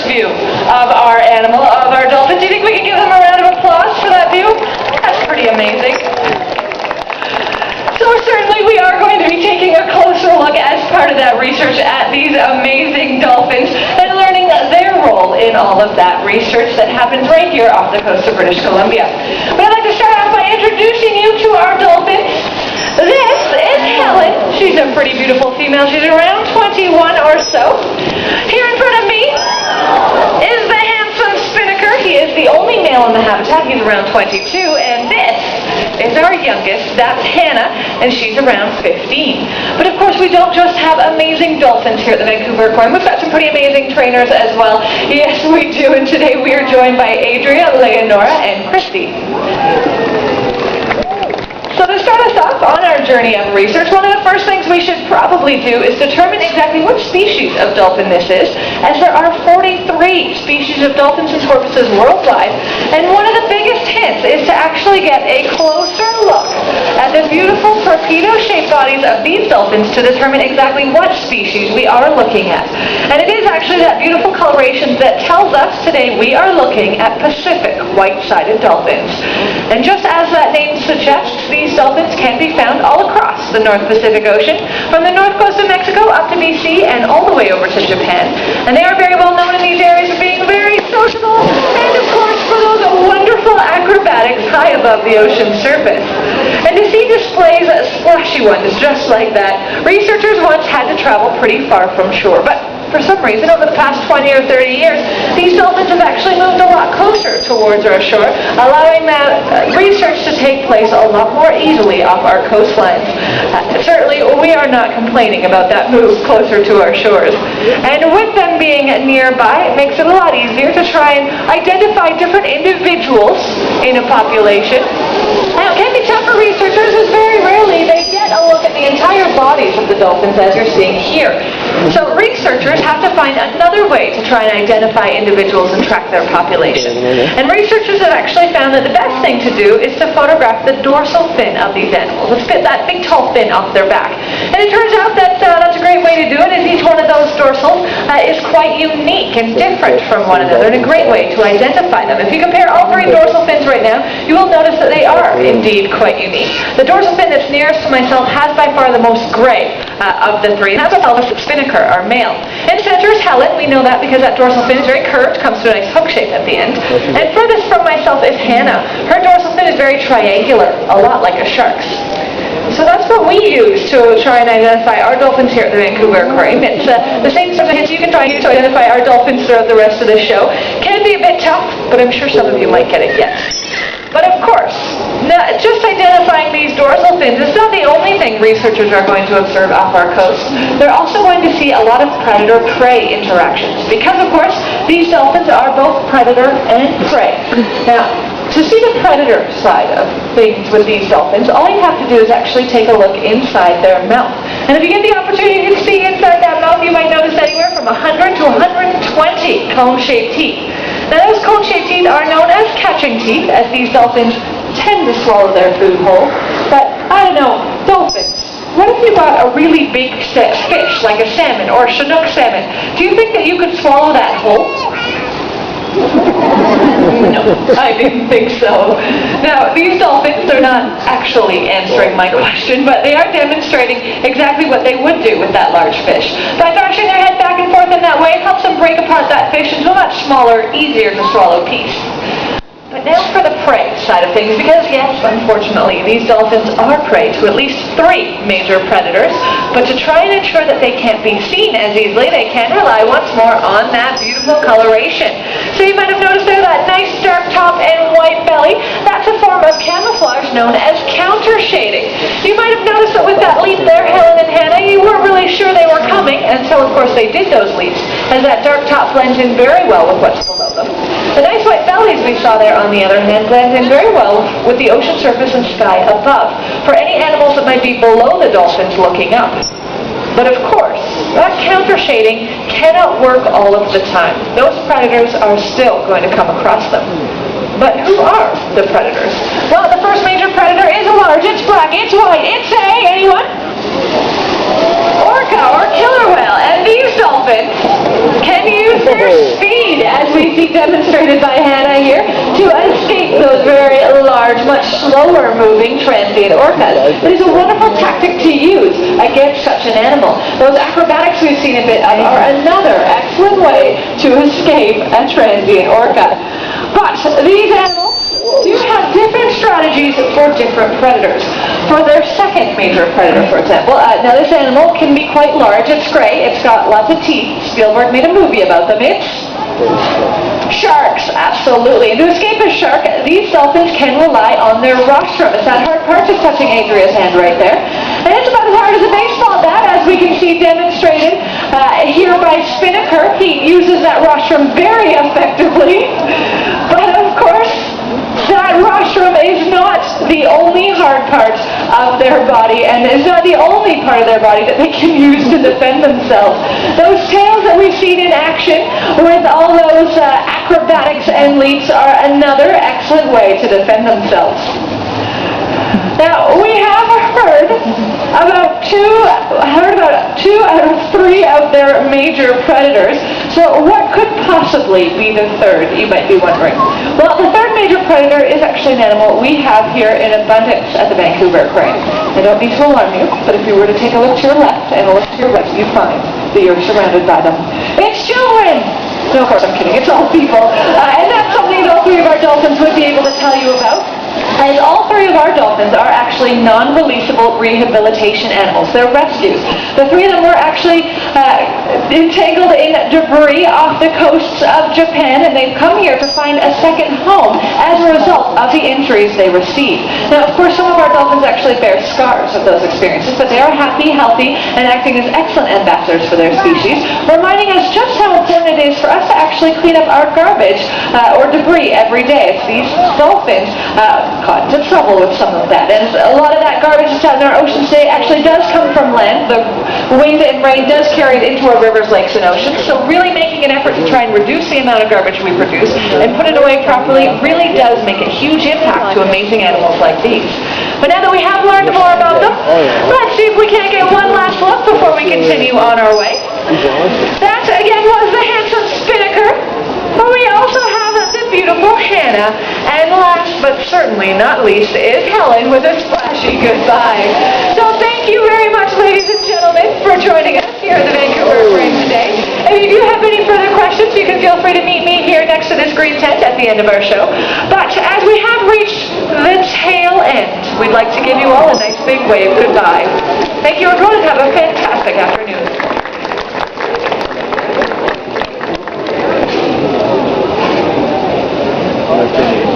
view of our animal, of our dolphin. Do you think we can give them a round of applause for that view? That's pretty amazing. So certainly we are going to be taking a closer look as part of that research at these amazing dolphins and learning their role in all of that research that happens right here off the coast of British Columbia. But I'd like to start off by introducing you to our dolphins. This is Helen. She's a pretty beautiful female. She's around 21 or so. Here in front of me is the handsome Spinaker. He is the only male in the habitat. He's around 22. And this is our youngest. That's Hana, and she's around 15. But of course, we don't just have amazing dolphins here at the Vancouver Aquarium. We've got some pretty amazing trainers as well. Yes, we do. And today we are joined by Adria, Leonora, and Christy. So to start us off on our journey of research, one of the first things we should probably do is determine exactly which species of dolphin this is, as there are 43 species of dolphins and porpoises worldwide. And one of the biggest hints is to actually get a closer look at the beautiful torpedo-shaped bodies of these dolphins to determine exactly what species we are looking at. And it is actually that beautiful coloration that tells us today we are looking at Pacific white-sided dolphins. And just as that name suggests, these dolphins can be found all across the North Pacific Ocean, from the north coast of Mexico up to BC and all the way over to Japan. And they are very well known in these areas for being very sociable and, of course, for those wonderful acrobatics high above the ocean surface. And to see displays of splashy ones just like that, researchers once had to travel pretty far from shore. But for some reason, over the past 20 or 30 years, these dolphins have actually moved a lot closer towards our shore, allowing that research to take place a lot more easily off our coastlines. Certainly, we are not complaining about that move closer to our shores. And with them being nearby, it makes it a lot easier to try and identify different individuals in a population. Now, it can be tough for researchers, as very rarely they get a look at the entire bodies of the dolphins, as you're seeing here. So researchers have to find another way to try and identify individuals and track their population. And researchers have actually found that the best thing to do is to photograph the dorsal fin of these animals. Let's get that big tall fin off their back. And it turns out that that's a great way to do it, as each one of those dorsals is quite unique and different from one another, and a great way to identify them. If you compare all three dorsal fins right now, you will notice that they are indeed quite unique. The dorsal fin that's nearest to myself has by far the most gray of the three, and that's a pelvis Spinaker, our male. In center is Helen. We know that because that dorsal fin is very curved, comes to a nice hook shape at the end. And furthest from myself is Hana. Her dorsal fin is very triangular, a lot like a shark's. So that's what we use to try and identify our dolphins here at the Vancouver Aquarium. It's the same sort of hints you can try and use to identify our dolphins throughout the rest of the show. Can be a bit tough, but I'm sure some of you might get it yet. But of course, just identifying these dorsal fins is not the only thing researchers are going to observe off our coast. They're also going to see a lot of predator-prey interactions, because of course, these dolphins are both predator and prey. Now, to see the predator side of things with these dolphins, all you have to do is actually take a look inside their mouth. And if you get the opportunity to see inside that mouth, you might notice anywhere from 100 to 120 cone-shaped teeth. Now, those cone-shaped teeth are known as catching teeth, as these dolphins tend to swallow their food whole. But, I don't know, dolphins, what if you got a really big fish, like a salmon or a Chinook salmon? Do you think that you could swallow that whole? No, I didn't think so. Now, these dolphins, they're not actually answering my question, but they are demonstrating exactly what they would do with that large fish. By thrashing their head back and forth in that way, it helps them break apart that fish into a much smaller, easier to swallow piece. But now for the prey side of things, because yes, unfortunately, these dolphins are prey to at least 3 major predators, but to try and ensure that they can't be seen as easily, they can rely once more on that beautiful coloration. So you might have noticed there that nice dark top and white belly. That's a form of camouflage known as counter shading. You might have noticed that with that leap there, Helen and Hana, you weren't really sure they were coming until, of course, they did those leaps, as that dark top blends in very well with what's below them. The nice white bellies we saw there, on the other hand, blend in very well with the ocean surface and sky above, for any animals that might be below the dolphins looking up. But of course, that counter shading cannot work all of the time. Those predators are still going to come across them. But who are the predators? Well, the first major predator is large, it's black, it's white, it's anyone? Orca or killer whale. And these dolphins can use their speed see demonstrated by Hana here, to escape those very large, much slower moving transient orcas. It is a wonderful tactic to use against such an animal. Those acrobatics we've seen a bit of are another excellent way to escape a transient orca. But these animals do have different strategies for different predators. For their second major predator, for example, now this animal can be quite large. It's gray. It's got lots of teeth. Spielberg made a movie about them. It's sharks, absolutely. And to escape a shark, these dolphins can rely on their rostrum. It's that hard part just touching Adria's hand right there. And it's about as hard as a baseball bat, as we can see demonstrated here by Spinaker. He uses that rostrum very effectively. But of course, that rostrum is not the only hard part of their body, and it's not the only part of their body that they can use to defend themselves. Those tails that we've seen in action with all those acrobatics and leaps are another excellent way to defend themselves. Now, we have heard about two out of three of their major predators. So what could possibly be the third, you might be wondering? Well, the third major predator is actually an animal we have here in abundance at the Vancouver Aquarium. I don't need to alarm you, but if you were to take a look to your left and a look to your right, you'd find that you're surrounded by them. It's children! No, of course I'm kidding. It's all people. And that's something that all three of our dolphins would be able to tell you about. And all three of our dolphins are actually non-releasable rehabilitation animals. They're rescues. The three of them were actually entangled in debris off the coasts of Japan, and they've come here to find a second home as a result of the injuries they received. Now, of course, some of our dolphins actually bear scars of those experiences, but they are happy, healthy, and acting as excellent ambassadors for their species, reminding us just how important it is for us to actually clean up our garbage or debris every day. It's these dolphins got into trouble with some of that, and a lot of that garbage that's out in our oceans today actually does come from land. The wind and rain does carry it into our rivers, lakes, and oceans, so really making an effort to try and reduce the amount of garbage we produce and put it away properly really does make a huge impact to amazing animals like these. But now that we have learned more about them, let's see if we can't get one last look before we continue on our way. That, again, was the handsome Spinaker, but we also have the beautiful Hana, and last but certainly not least is Helen with a splashy goodbye. So thank you very much, ladies and gentlemen, for joining us here at the Vancouver Aquarium today. If you have any further questions, you can feel free to meet me here next to this green tent at the end of our show. But as we have reached the tail end, we'd like to give you all a nice big wave goodbye. Thank you, everyone, and have a fantastic afternoon. Okay.